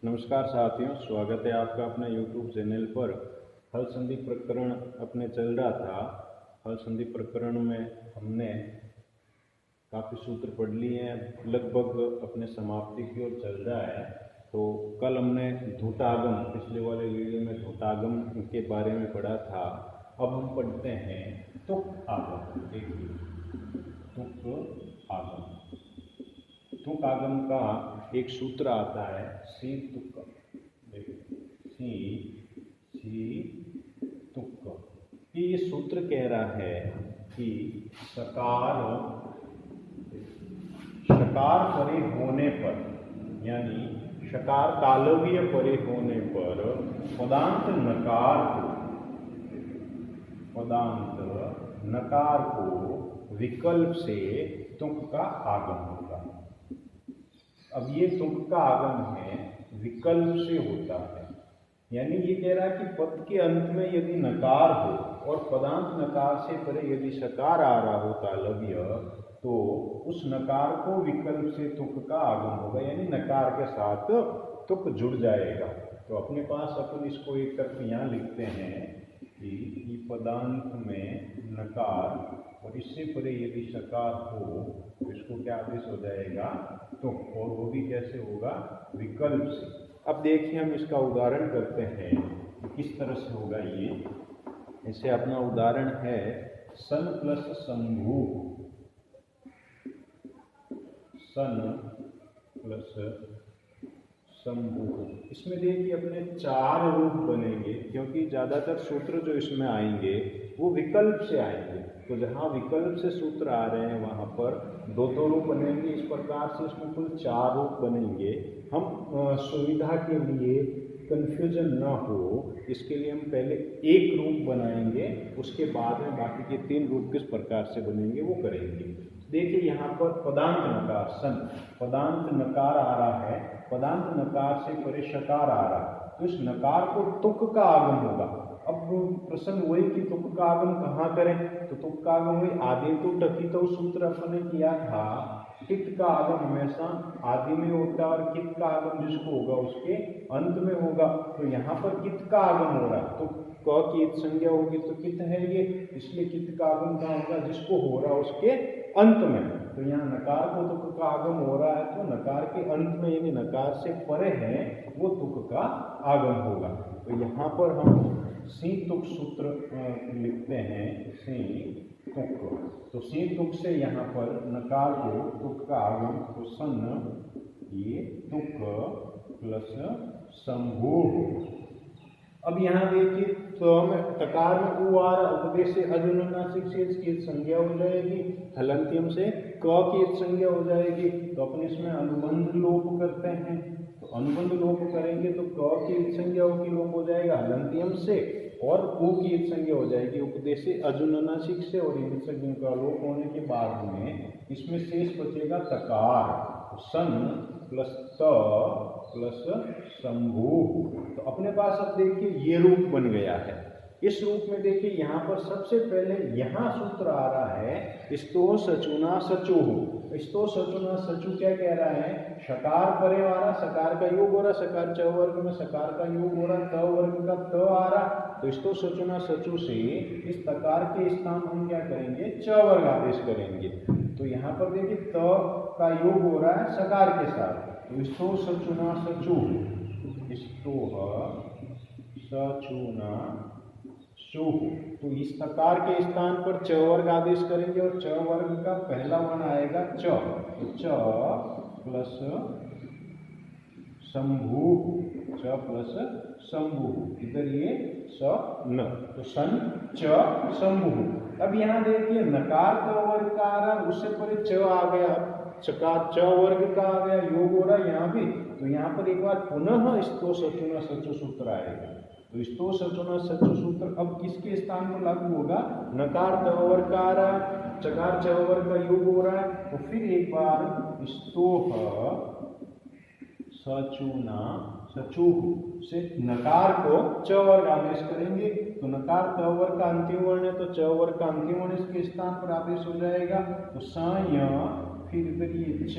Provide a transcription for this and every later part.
नमस्कार साथियों, स्वागत है आपका अपने YouTube चैनल पर। हल संधि प्रकरण अपने चल रहा था। हल संधि प्रकरण में हमने काफ़ी सूत्र पढ़ लिए हैं, लगभग अपने समाप्ति की ओर चल रहा है। तो कल हमने धुतागम, पिछले वाले वीडियो में धुतागम के बारे में पढ़ा था। अब हम पढ़ते हैं तुक आगम। देखिए, तुक आगम। तुक आगम का एक सूत्र आता है सी तुक। सी तुक। ये सूत्र कह रहा है कि सकार परे होने पर, यानी शकार तालव्य परे होने पर पदांत नकार को विकल्प से तुक का आगम होगा। अब ये तुक का आगम है, विकल्प से होता है। यानी ये कह रहा है कि पद के अंत में यदि नकार हो और पदांत नकार से परे यदि सकार आ रहा हो तालव्य, तो उस नकार को विकल्प से तुक का आगम होगा, यानी नकार के साथ तुक जुड़ जाएगा। तो अपने पास अपन इसको एक तरफ यहाँ लिखते हैं कि पदांत में नकार और इससे परे यदि सकार हो तो इसको क्या आदेश हो जाएगा, तुक। और वो भी कैसे होगा, विकल्प से। अब देखिए, हम इसका उदाहरण करते हैं किस तरह से होगा ये। इसे अपना उदाहरण है सन प्लस शंभु। सन प्लस शंभु। इसमें देखिए अपने चार रूप बनेंगे, क्योंकि ज़्यादातर सूत्र जो इसमें आएंगे वो विकल्प से आएंगे। तो जहाँ विकल्प से सूत्र आ रहे हैं वहाँ पर दो रूप बनेंगे। इस प्रकार से इसमें कुल चार रूप बनेंगे। हम सुविधा के लिए कन्फ्यूजन ना हो, इसके लिए हम पहले एक रूप बनाएंगे, उसके बाद में बाकी के तीन रूप किस प्रकार से बनेंगे वो करेंगे। देखिए यहाँ पर पदांत नकार सन, पदांत नकार आ रहा है, पदांत नकार से परे शकार आ रहा है, तो इस नकार को तुक का आगम होगा। अब प्रश्न वही कि तुक का आगम कहाँ करें, तो तुक का आगम वही आदि तो टकी तो सूत्र अपन ने किया था। कित का आगम हमेशा आदि में होता है और कित का आगम जिसको होगा उसके अंत में होगा। तो यहाँ पर कित का आगम हो रहा है, तो क की इत संज्ञा होगी तो कित है ये, इसलिए कित का आगम कहाँ होगा, जिसको हो रहा है उसके अंत में। तो यहाँ नकार को तुक का आगम हो रहा है, तो नकार के अंत में यानी नकार से परे है वो तुक का आगम होगा। तो यहाँ पर हम सी तुक सूत्र लिखते हैं, सी तुक। तो सी तुक से यहाँ पर नकार को तुक का आगम, तो सन ये तुक प्लस शंभु। अब यहाँ देखिए, तो हमें तकार में उ आ रहा, उपदेश से अजुनुनासिक से इसकी संज्ञा हो जाएगी, हलंत्यम से क की संज्ञा हो जाएगी। तो अपन इसमें अनुबंध लोप करते हैं। तो अनुबंध लोप करेंगे तो क की संज्ञा की लोप हो जाएगा हलंत्यम से, और उ की संज्ञा हो जाएगी उपदेश से अजुनुनासिक से, और इन संज्ञा का लोप होने के बाद में इसमें शेष बचेगा तकार। सन प्लस त प्लस शंभु। तो अपने पास अब देखिए ये रूप बन गया है। इस रूप में देखिए यहाँ पर सबसे पहले यहाँ सूत्र आ रहा है स्तो सचुना सचुहु। स्तो सचुना सचु क्या कह रहा है, शकार परे वाला सकार का योग हो रहा, सकार च वर्ग में सकार का योग हो रहा, त वर्ग का त आ रहा। तो स्तो सचुना सचु से इस तकार के स्थान हम क्या करेंगे, च वर्ग आदेश करेंगे। तो यहाँ पर देखिए त का योग हो रहा है सकार के साथ, तो स्तो सचुना सचु, स्तो सचुना सुह। तो इस तकार के स्थान पर च वर्ग आदेश करेंगे, और च वर्ग का पहला वर्ण आएगा च, तो च प्लस शंभु, च प्लस शंभु, इधर ये स न, तो सन च शंभु। अब यहाँ देखिए नकार क वर्ग का आ रहा, उससे परे च आ गया, चकार च वर्ग का आ गया, योग हो रहा है यहाँ भी। तो यहाँ पर एक बार पुनः स्तो सचुना सचु सूत्र आएगा। तो स्तो सचुना सचु सूत्र अब किसके स्थान पर लागू होगा, नकार त वर्ग का आ रहा है, चकार च वर्ग का योग हो रहा है। तो फिर एक बार स्तो सचुना सचु से नकार को च वर्ग आदेश करेंगे। तो नकार त वर्ग का अंतिम वर्ण है, तो च वर्ग का अंतिम वर्ण इसके स्थान पर आदेश हो जाएगा। तो स य, फिर इधर ये च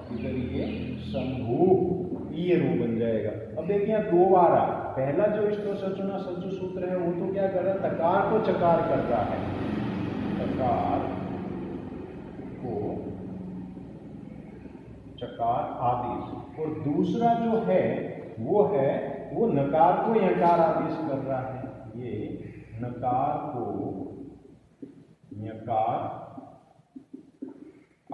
इधर ये शंभु, ये रूप बन जाएगा। अब देखिए यहाँ दो बार आ, पहला जो इष्टो सचुना सचु सूत्र है वो तो क्या कर रहा है, तकार को चकार कर रहा है, तकार को चकार आदेश, और दूसरा जो है वो नकार को यकार आदेश कर रहा है, ये नकार को यकार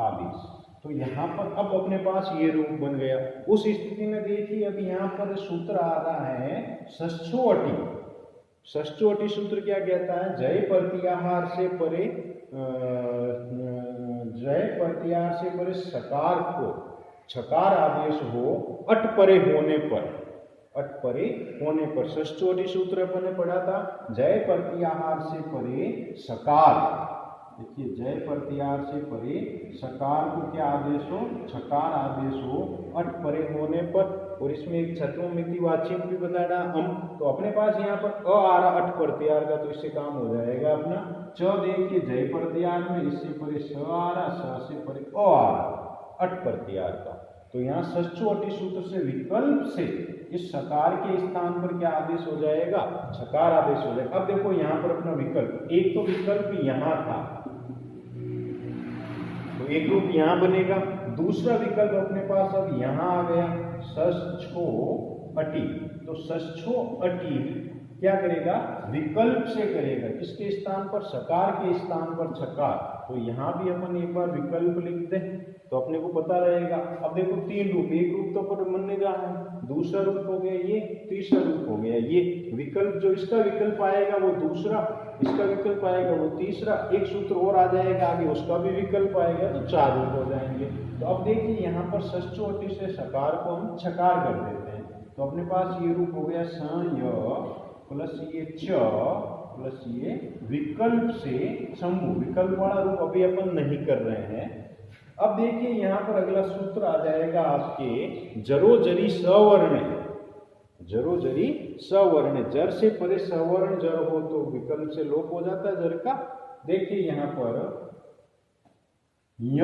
आदेश। तो यहाँ पर अब अपने पास ये रूप बन गया। उस स्थिति में देखिए अब यहाँ पर सूत्र आ रहा है षष्ठोअटी। षष्ठोअटी सूत्र क्या कहता है, जय प्रत्याहार से परे सकार को छकार आदेश हो अट परे होने पर, अट परे होने पर। षष्ठोअटी सूत्र अपन ने पढ़ा था, जय प्रत्याहार से परे सकार, देखिए जय प्रत्याहार से परे सकार को क्या आदेश हो, छकार आदेश हो अट परे होने पर। और इसमें एक छत्वमिति वाच्य भी बताना हम, तो अपने पास यहाँ पर अ आ रहा अट प्रत्याहार का, तो इससे काम हो जाएगा अपना। च देखिए जय प्रत्याहार में, इससे परे स आ रहा, स से परे अ आ रहा अट प्रत्याहार का। तो यहाँ षष्ठोअटी सूत्र से विकल्प से इस सकार के स्थान पर क्या आदेश हो जाएगा, छकार आदेश हो जाएगा। अब देखो यहाँ पर अपना विकल्प, एक तो विकल्प यहाँ था तो एक रूप यहाँ बनेगा, दूसरा विकल्प अपने पास अब यहाँ आ गया षष्ठोअटी। तो षष्ठोअटी क्या करेगा, विकल्प से करेगा, किसके स्थान पर, सकार के स्थान पर छकार। तो यहाँ भी अपन एक बार विकल्प लिख दें तो अपने को पता रहेगा। अब देखो तीन रूप, एक रूप तो पर बनने जा रहा है, दूसरा रूप हो गया ये, तीसरा रूप हो गया ये। विकल्प जो इसका विकल्प आएगा वो दूसरा, इसका विकल्प आएगा वो तीसरा, एक सूत्र और आ जाएगा आगे, उसका भी विकल्प आएगा, तो चार रूप हो जाएंगे। तो अब देखिए यहाँ पर षष्ठोअटी से सकार को हम छकार कर देते हैं, तो अपने पास ये रूप हो गया स य प्लस ये च प्लस ये विकल्प से शंभु। विकल्प वाला रूप अभी अपन नहीं कर रहे हैं। अब देखिए यहाँ पर अगला सूत्र आ जाएगा आपके जरो जरी सवर्ण, जरो जरी सवर्ण, जर से परे सवर्ण जर हो तो विकल्प से लोप हो जाता है जर का। देखिए यहाँ पर य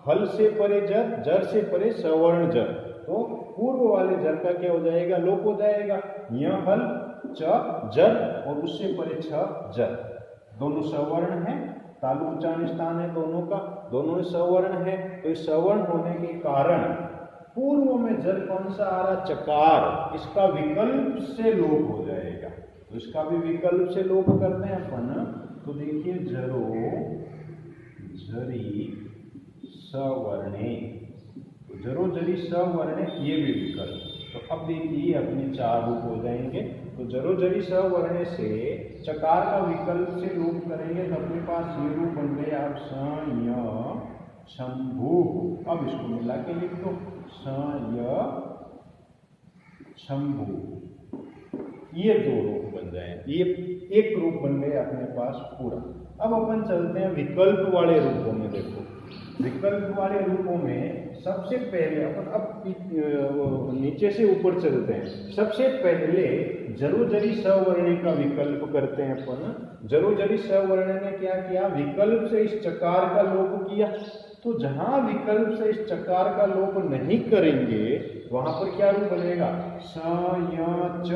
हल से परे जर, जर से परे सवर्ण जर, तो पूर्व वाले जर का क्या हो जाएगा, लोप हो जाएगा। य हल च जर और उससे परे छ जर, दोनों सवर्ण है, तालु उच्चारण स्थान है दोनों का, दोनों सवर्ण है। तो इस सवर्ण होने के कारण पूर्व में जर कौन सा आ रहा, चकार, इसका विकल्प से लोप हो जाएगा। तो इसका भी विकल्प से लोप करते हैं अपन। तो देखिए जरो जरी सवर्णे, तो जरो जरी सवर्णे ये भी विकल्प। तो अब देखिए अपने चार रूप हो जाएंगे। तो जरो जरी सवर्णे से चकार का विकल्प से लोप करेंगे तो अपने पास ये रूप बन गए आप स य शंभु। अब इसको मिला के लिख दो, स य शंभु, ये दो रूप बन जाए, ये एक रूप बन गए अपने पास पूरा। अब अपन चलते हैं विकल्प वाले रूपों में। देखो विकल्प वाले रूपों में सबसे पहले अपन अब नीचे से ऊपर चलते हैं। सबसे पहले जरो जरी सवर्ण का विकल्प करते हैं अपन। जरो जरी सवर्ण ने क्या किया, विकल्प से इस चकार का लोप किया। तो जहां विकल्प से इस चकार का लोप नहीं करेंगे वहां पर क्या रूप बनेगा, स य च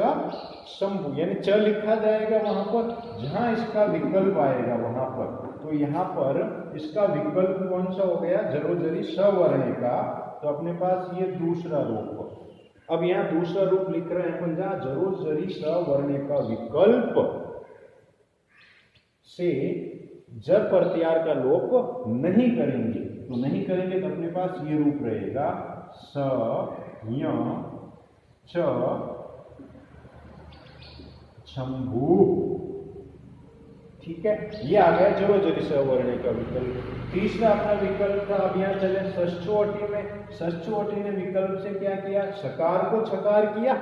शंभु, यानी च लिखा जाएगा वहां पर जहां इसका विकल्प आएगा वहां पर। तो यहाँ पर इसका विकल्प कौन सा हो गया, जरो जरी सवर्ण का। तो अपने पास ये दूसरा रूप। अब यहाँ दूसरा रूप लिख रहे हैं अपन, जहां जरो जरी सवर्ण का विकल्प से जर प्रत्याहार का लोप नहीं करेंगे। तो नहीं करेंगे तो अपने पास ये रूप रहेगा स य च शंभु। ठीक है, ये आ गया जरो जरी सवर्ण का विकल्प। तीसरा अपना विकल्प था, अब यहाँ चले षष्ठोअटी में। षष्ठोअटी ने विकल्प से क्या किया, सकार को छकार किया।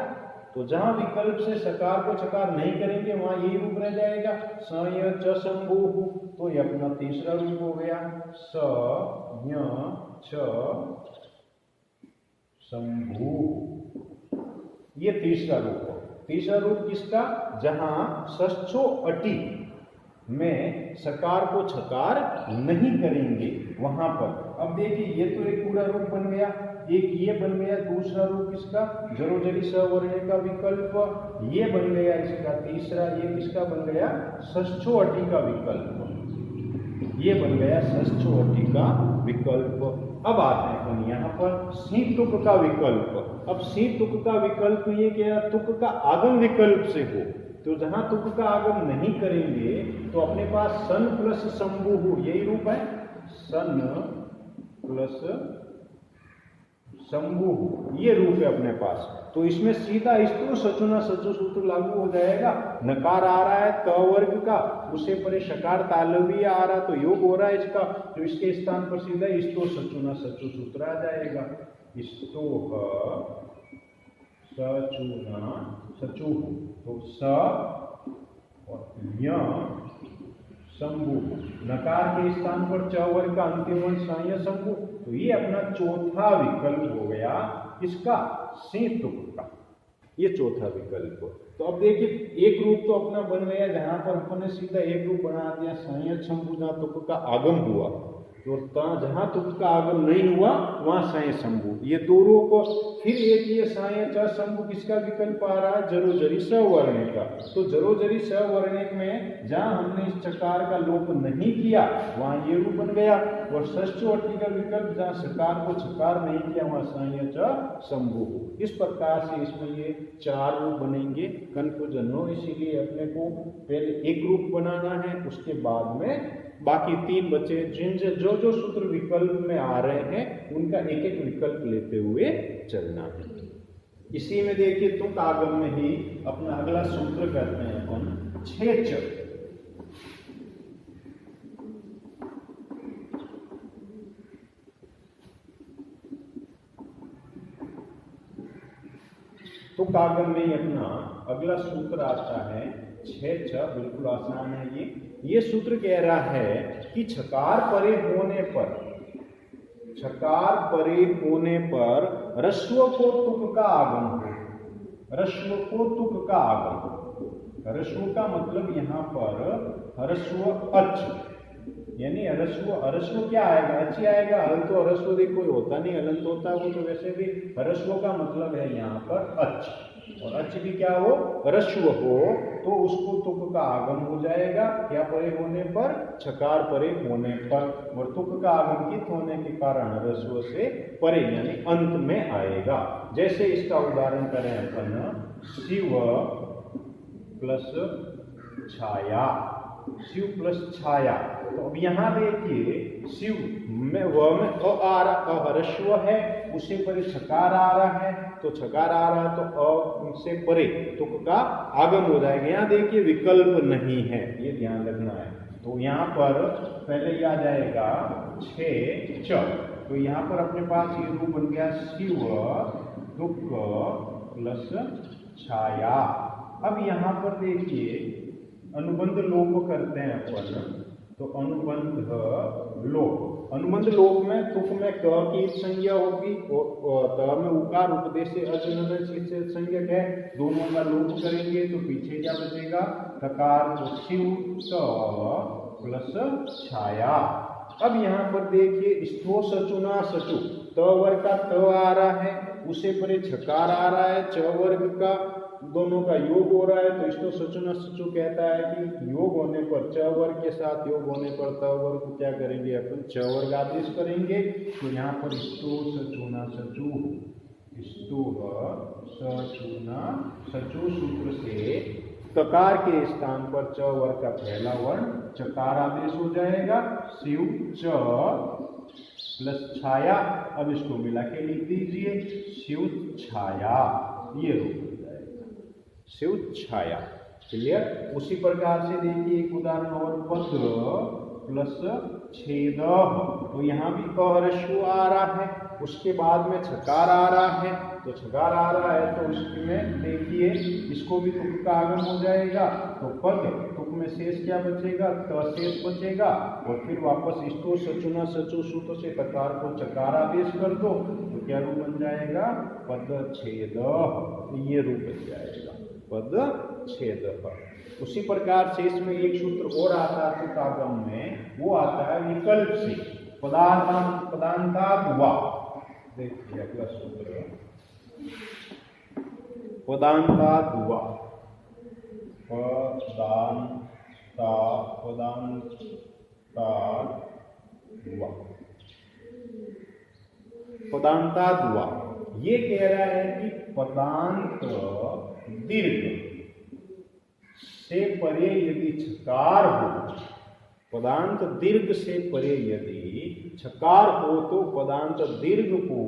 तो जहां विकल्प से सकार को छकार नहीं करेंगे वहां यही रूप रह जाएगा स य च शंभु। तो ये अपना तीसरा रूप हो गया स य च शंभु, ये तीसरा रूप हो। तीसरा रूप किसका, जहां षष्ठोअटी में सकार को छकार नहीं करेंगे वहां पर। अब देखिए ये तो एक पूरा रूप बन गया, एक ये बन गया दूसरा रूप इसका जरोजरी सवर्णे का विकल्प, ये बन गया इसका तीसरा, ये किसका बन गया षष्ठोअटी का विकल्प, ये बन गया षष्ठोअटी का विकल्प। अब आते हैं अपन यहाँ पर सी तुक का विकल्प। अब सी तुक का विकल्प ये क्या, तुक का आगम विकल्प से हो, तो जहां तुक का आगम नहीं करेंगे तो अपने पास सन प्लस शंभु, यही रूप है सन प्लस शंभु, ये रूप है अपने पास। तो इसमें सीधा स्तो सचुना सचु सूत्र लागू हो जाएगा। नकार आ रहा है त वर्ग का, उसे परे शकार तालवी आ रहा, तो योग हो रहा है इसका, तो इसके स्थान पर सीधा स्तो सचुना सचु सूत्र आ जाएगा। स्तो सचुना सचु, तो स और य शंभु, नकार के स्थान पर च वर्ग का अंतिम वर्ण स शंभु, तो ये अपना चौथा विकल्प हो गया इसका सी तुक का, ये चौथा विकल्प। तो अब देखिए एक रूप तो अपना बन गया जहां पर अपन ने सीधा एक रूप बना दिया संयत शंभु, जहां तुक का आगम हुआ, तो जहां तुक का आगम नहीं हुआ वहां साय शंभु, ये दो रूप। फिर एक ये साय च शंभु किसका विकल्प आ रहा है जरोजरी सवर्णे का, तो जरोजरी सवर्णे में जहां हमने इस चकार का लोप नहीं किया वहां ये रूप बन गया, और षष्ठोअटी का विकल्प जहां सकार को छकार नहीं किया वहां साय च शंभु। इस प्रकार से इसमें ये चार रूप बनेंगे, कंफ्यूजन हो, इसीलिए अपने को पहले एक रूप बनाना है, उसके बाद में बाकी तीन बचे जो जो सूत्र विकल्प में आ रहे हैं उनका एक एक विकल्प लेते हुए चलना है। इसी में देखिए तुक आगम में ही अपना अगला सूत्र करते हैं अपन छेच। तुक आगम में ही अपना अगला सूत्र आता है छेच, बिल्कुल आसान है ये सूत्र कह रहा है कि छकार परे होने पर, छकार परे होने पर ह्रस्व को तुक का आगम हो, ह्रस्व को तुक का आगम, ह्रस्व का मतलब यहाँ पर ह्रस्व अच, यानी ह्रस्व क्या आएगा अच आएगा, हल तो ह्रस्व देख कोई होता नहीं, हलंत होता है वो, तो वैसे भी ह्रस्व का मतलब है यहाँ पर अच, और अच भी क्या हो ह्रस्व हो, तो उसको तुक का आगम हो जाएगा क्या परे होने पर, छकार परे होने पर, और तुक का आगमकित होने के कारण ह्रस्व से परे यानी अंत में आएगा। जैसे इसका उदाहरण करें अपन शिव प्लस छाया, शिव प्लस छाया, तो अब यहाँ देखिए शिव में व में अ आ रहा, ह्रस्व है, उसे परे छकार आ रहा है, तो छकार आ रहा है तो अ से परे तुक का आगम हो जाएगा। यहाँ देखिए विकल्प नहीं है, ये ध्यान रखना है, तो यहाँ पर पहले ये आ जाएगा छे च, तो यहाँ पर अपने पास ये रूप बन गया शिव तुक प्लस छाया। अब यहाँ पर देखिए अनुबंध लोप करते हैं अपन, तो अनुबंध लोप, अनुबंध लोप में तुक में क की संज्ञा होगी और त में उकार उपदेश से अजनन संज्ञक है, दोनों का लोप करेंगे तो पीछे क्या बचेगा ककार, तो शिव स प्लस छाया। अब यहाँ पर देखिए स्थो सचुना सचु, त वर्ग का त आ रहा है, उसे परे छकार आ रहा है, च वर्ग का दोनों का योग हो रहा है, तो इसको सचुना सचु कहता है कि योग होने पर च वर्ग के साथ योग होने पर त वर्ग को क्या करेंगे अपन च वर्ग आदेश करेंगे, तो यहाँ पर स्तो सचुना सचु, स्तो सचुना सचु सूत्र से ककार के स्थान पर च वर्ग का पहला वर्ण चकार आदेश हो जाएगा, शिव च प्लस छाया। अब इसको मिला के लिख दीजिए शिव छाया, ये रूप हो जाएगा शिव छाया। क्लियर। उसी प्रकार से देखिए एक उदाहरण और पद प्लस छेद, तो यहाँ भी ह्रस्व आ रहा है, उसके बाद में छकार आ रहा है, तो छकार आ रहा है तो उसमें देखिए इसको भी तुक का आगम हो जाएगा, तो पद तुक में शेष क्या बचेगा त शेष बचेगा, और फिर वापस इसको सचुना सचु सूत्र से तकार को चकार आदेश कर दो, तो क्या रूप बन जाएगा पद छेद, ये रूप बन जाएगा। पद छेद। उसी प्रकार से इसमें एक सूत्र और आता है तुक आगम में, वो आता है विकल्प से, पदांतात् वा। देखिए अगला सूत्र पदांतात् वा, पदांतात् वा। ये कह रहा है कि पदांत दीर्घ से परे यदि छकार हो, पदांत दीर्घ से परे यदि छकार हो तो पदांत दीर्घ को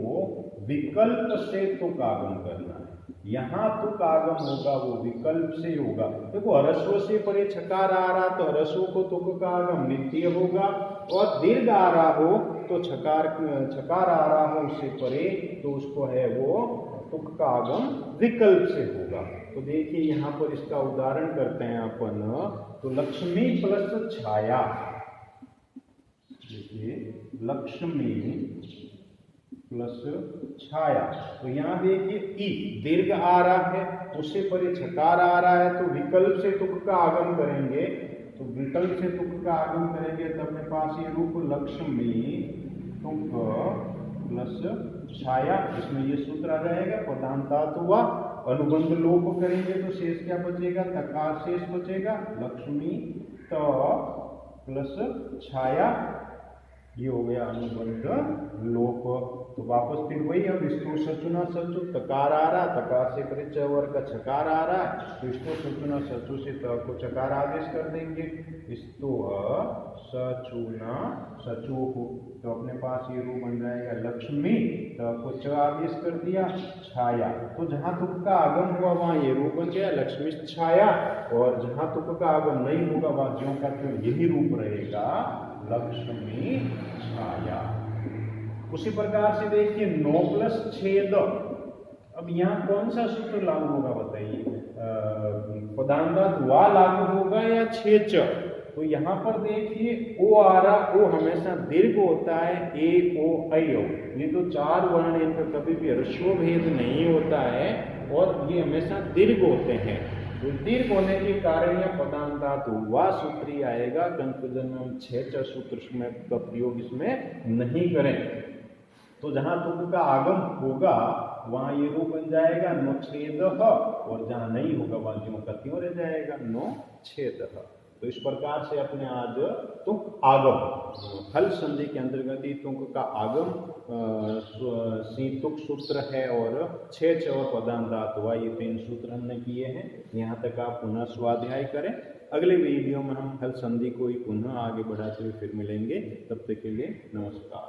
विकल्प से तुक आगम करना है। यहाँ तुक आगम होगा वो विकल्प से होगा। देखो ह्रस्व से परे छकार आ रहा तो ह्रस्व को तुक का आगम नित्य होगा, और दीर्घ आ रहा हो तो छकार आ रहा हो उससे परे तो उसको है वो तुक का आगम विकल्प से होगा। तो देखिए यहाँ पर इसका उदाहरण करते हैं अपन, तो लक्ष्मी प्लस छाया। देखिए लक्ष्मी प्लस छाया, तो यहाँ देखिए ई दीर्घ आ रहा है, उससे परे छकार आ रहा है, तो विकल्प से तुक का आगम करेंगे। तो विकल्प से तुक का आगम करेंगे तो अपने पास ये रूप लक्ष्मी तुक प्लस छाया, इसमें ये सूत्र आ जाएगा पदांतात् वा। अनुबंध लोप करेंगे तो शेष क्या बचेगा, तकार शेष बचेगा, लक्ष्मी त प्लस छाया, ये हो गया अनुबंध लोप। तो वापस फिर वही, अब स्तु सचुना सचु, तकार आ रहा, तकार से परे च वर्ग का छकार आ रहा है, तो स्तु सचुना सचु से त को चकार आदेश कर देंगे, स्तु सचुना सचु को, तो अपने पास ये रूप बन जाएगा लक्ष्मी, त को च आदेश कर दिया, छाया। तो जहां तुक का आगम हुआ वहां ये रूप बन गया लक्ष्मी छाया, और जहां तुक का आगम नहीं होगा वहां ज्यों का त्यों यही रूप रहेगा लक्ष्मी छाया। उसी प्रकार से देखिए 9 प्लस छेद। अब यहाँ कौन सा सूत्र लागू होगा बताइए, पदांतात् वा लागू होगा या छेच? तो यहाँ पर देखिए ओ आ रहा, ओ हमेशा दीर्घ होता है, ए ओ ऐ ओ, ये तो 4 वर्ण, इनका कभी भी ह्रस्व भेद नहीं होता है और ये हमेशा दीर्घ होते हैं। तो दीर्घ होने के कारण यह पदांतात् वा सूत्र ही आएगा। कंफ्यूजन में हम छेच सूत्र में का प्रयोग इसमें नहीं करें। तो जहां तुक का आगम होगा वहां ये रूप बन जाएगा नो छेद, और जहां नहीं होगा वहां ज्यों का त्यों रह जाएगा नो छेद। तो इस प्रकार से अपने आज तुक आगम हल संधि के अंतर्गत ही तुक का आगम सी तुक सूत्र है, और छेच और पदांतात् वा ये 3 सूत्र हमने किए हैं। यहाँ तक आप पुनः स्वाध्याय करें। अगले वीडियो में हम हल संधि को ही पुनः आगे बढ़ाते हुए फिर मिलेंगे। तब तक के लिए नमस्कार।